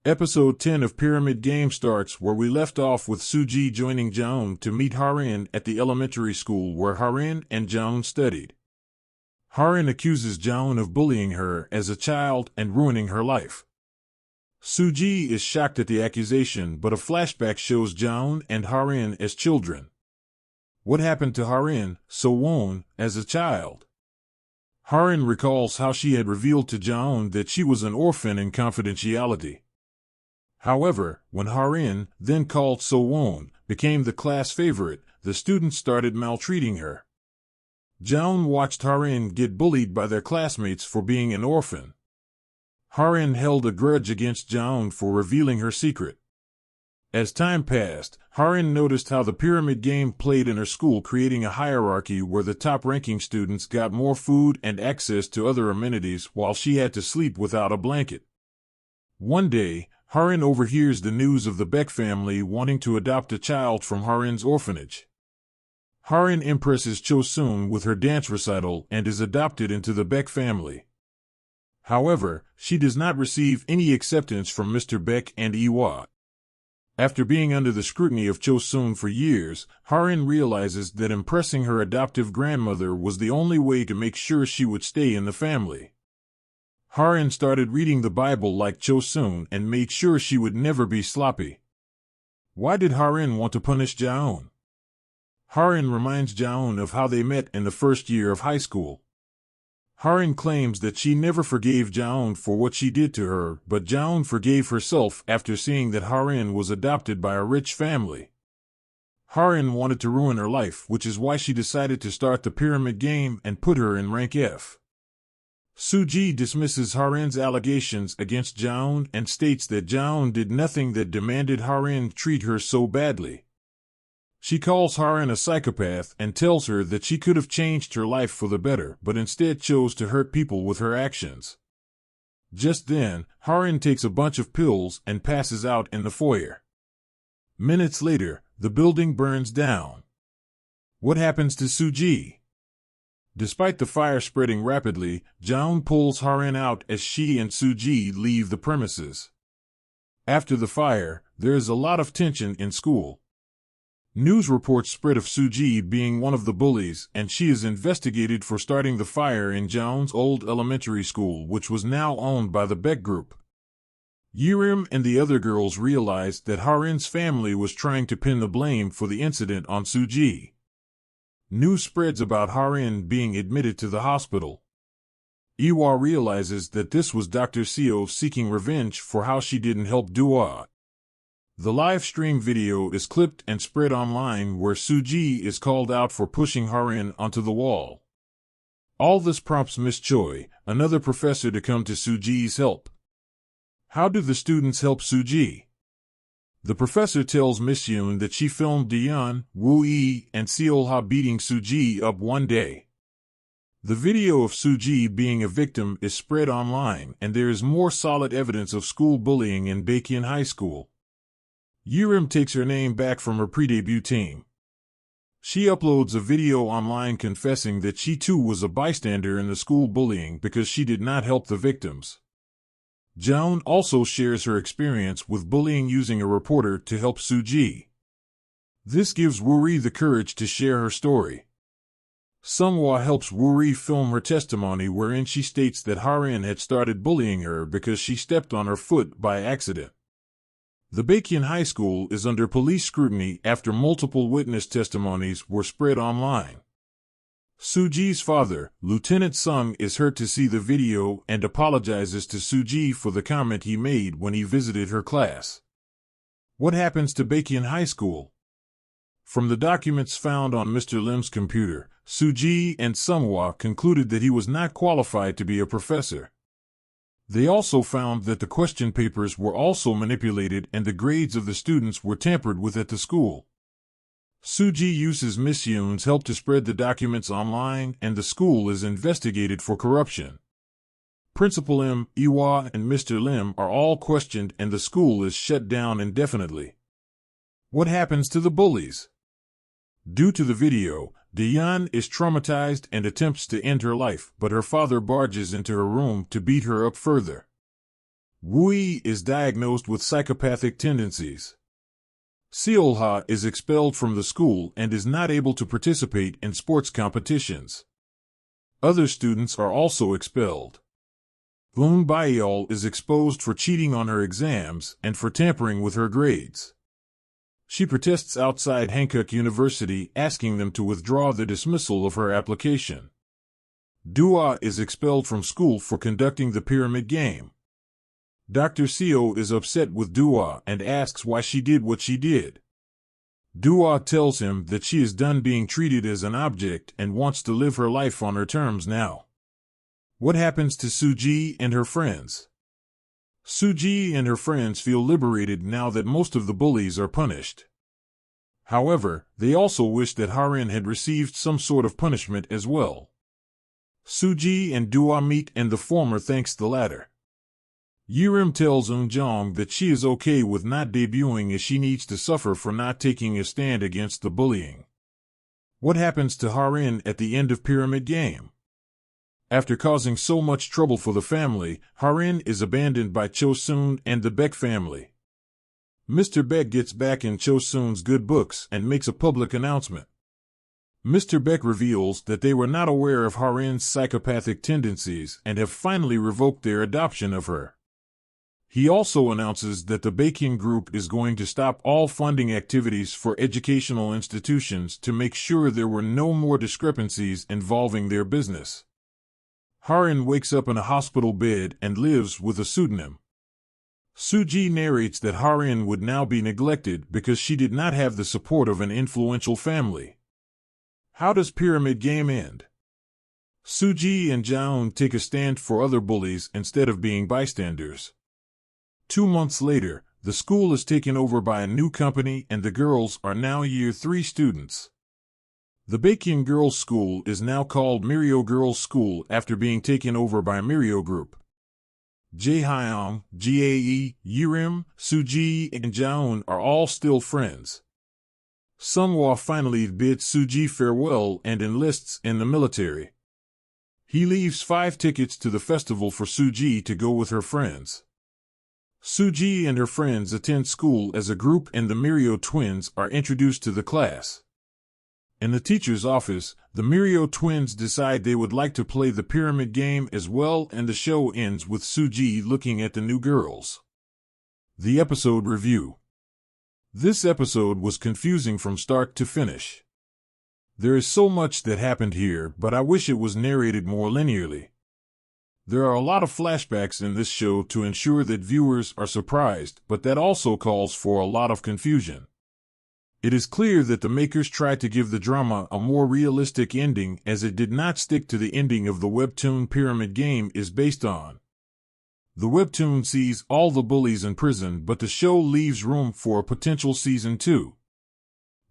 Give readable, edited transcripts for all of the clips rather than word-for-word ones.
Episode 10 of Pyramid Game starts where we left off with Suji joining Jaun to meet Harin at the elementary school where Harin and Jaun studied. Harin accuses Jaun of bullying her as a child and ruining her life. Suji is shocked at the accusation, but a flashback shows Jaun and Harin as children. What happened to Harin, So-won, as a child? Harin recalls how she had revealed to Jaun that she was an orphan in confidentiality. However, when Harin, then called So-won, became the class favorite, the students started maltreating her. Jaun watched Harin get bullied by their classmates for being an orphan. Harin held a grudge against Jaun for revealing her secret. As time passed, Harin noticed how the pyramid game played in her school, creating a hierarchy where the top-ranking students got more food and access to other amenities while she had to sleep without a blanket. One day, Harin overhears the news of the Beck family wanting to adopt a child from Harin's orphanage. Harin impresses Chosun with her dance recital and is adopted into the Beck family. However, she does not receive any acceptance from Mr. Beck and Iwa. After being under the scrutiny of Chosun for years, Harin realizes that impressing her adoptive grandmother was the only way to make sure she would stay in the family. Harin started reading the Bible like Chosun and made sure she would never be sloppy. Why did Harin want to punish Jaun? Harin reminds Jaun of how they met in the first year of high school. Harin claims that she never forgave Jaun for what she did to her, but Jaun forgave herself after seeing that Harin was adopted by a rich family. Harin wanted to ruin her life, which is why she decided to start the pyramid game and put her in rank F. Suji dismisses Harin's allegations against Jaun and states that Jaun did nothing that demanded Harin treat her so badly. She calls Harin a psychopath and tells her that she could have changed her life for the better, but instead chose to hurt people with her actions. Just then, Harin takes a bunch of pills and passes out in the foyer. Minutes later, the building burns down. What happens to Suji? Despite the fire spreading rapidly, Jaun pulls Harin out as she and Suji leave the premises. After the fire, there is a lot of tension in school. News reports spread of Suji being one of the bullies, and she is investigated for starting the fire in Jaun's old elementary school, which was now owned by the Beck Group. Yurim and the other girls realized that Harin's family was trying to pin the blame for the incident on Suji. News spreads about Harin being admitted to the hospital. Iwa realizes that this was Dr. Seo seeking revenge for how she didn't help Dua. The live stream video is clipped and spread online where Suji is called out for pushing Harin onto the wall. All this prompts Miss Choi, another professor, to come to Suji's help. How do the students help Suji? The professor tells Miss Yoon that she filmed Daeyeon, Woo-yi, and Seol-ha beating Suji up one day. The video of Suji being a victim is spread online, and there is more solid evidence of school bullying in Baekhyun High School. Yurim takes her name back from her pre-debut team. She uploads a video online confessing that she too was a bystander in the school bullying because she did not help the victims. Jaun also shares her experience with bullying using a reporter to help Suji. This gives Woo-ri the courage to share her story. Sungwa helps Woo-ri film her testimony wherein she states that Harin had started bullying her because she stepped on her foot by accident. The Baekhyun High School is under police scrutiny after multiple witness testimonies were spread online. Suji's father, Lieutenant Sung, is hurt to see the video and apologizes to Suji for the comment he made when he visited her class. What happens to Baekhyun High School? From the documents found on Mr. Lim's computer, Suji and Sungwa concluded that he was not qualified to be a professor. They also found that the question papers were also manipulated and the grades of the students were tampered with at the school. Suji uses Miss Yoon's help to spread the documents online, and the school is investigated for corruption. Principal M, Iwa, and Mr. Lim are all questioned and the school is shut down indefinitely. What happens to the bullies? Due to the video, Daeyeon is traumatized and attempts to end her life, but her father barges into her room to beat her up further. Woohee is diagnosed with psychopathic tendencies. Seolha is expelled from the school and is not able to participate in sports competitions. Other students are also expelled. Boon Byul is exposed for cheating on her exams and for tampering with her grades. She protests outside Hankook University, asking them to withdraw the dismissal of her application. Dua is expelled from school for conducting the pyramid game. Dr. Seo is upset with Dua and asks why she did what she did. Dua tells him that she is done being treated as an object and wants to live her life on her terms now. What happens to Suji and her friends? Suji and her friends feel liberated now that most of the bullies are punished. However, they also wish that Harin had received some sort of punishment as well. Suji and Dua meet and the former thanks the latter. Yirim tells Eunjong that she is okay with not debuting as she needs to suffer for not taking a stand against the bullying. What happens to Harin at the end of Pyramid Game? After causing so much trouble for the family, Harin is abandoned by Chosun and the Baek family. Mr. Baek gets back in Chosun's good books and makes a public announcement. Mr. Baek reveals that they were not aware of Harin's psychopathic tendencies and have finally revoked their adoption of her. He also announces that the Baekhyun Group is going to stop all funding activities for educational institutions to make sure there were no more discrepancies involving their business. Harin wakes up in a hospital bed and lives with a pseudonym. Suji narrates that Harin would now be neglected because she did not have the support of an influential family. How does Pyramid Game end? Suji and Jaeun take a stand for other bullies instead of being bystanders. 2 months later, the school is taken over by a new company and the girls are now Year 3 students. The Baekhyun Girls' School is now called Mirio Girls' School after being taken over by Mirio Group. Jaehyung, Jae, Yirim, Suji, and Jaeun are all still friends. Sunghwa finally bids Suji farewell and enlists in the military. He leaves 5 tickets to the festival for Suji to go with her friends. Suji and her friends attend school as a group and the Mirio twins are introduced to the class. In the teacher's office, the Mirio twins decide they would like to play the pyramid game as well and the show ends with Suji looking at the new girls. The episode review. This episode was confusing from start to finish. There is so much that happened here, but I wish it was narrated more linearly. There are a lot of flashbacks in this show to ensure that viewers are surprised, but that also calls for a lot of confusion. It is clear that the makers tried to give the drama a more realistic ending as it did not stick to the ending of the webtoon Pyramid Game is based on. The webtoon sees all the bullies in prison, but the show leaves room for a potential season 2.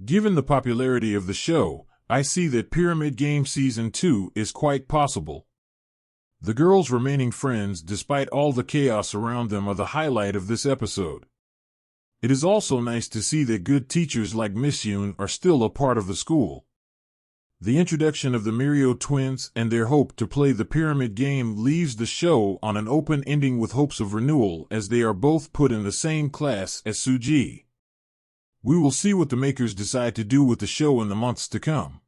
Given the popularity of the show, I see that Pyramid Game Season 2 is quite possible. The girls remaining friends despite all the chaos around them are the highlight of this episode. It is also nice to see that good teachers like Miss Yoon are still a part of the school. The introduction of the Mirio twins and their hope to play the pyramid game leaves the show on an open ending with hopes of renewal as they are both put in the same class as Suji. We will see what the makers decide to do with the show in the months to come.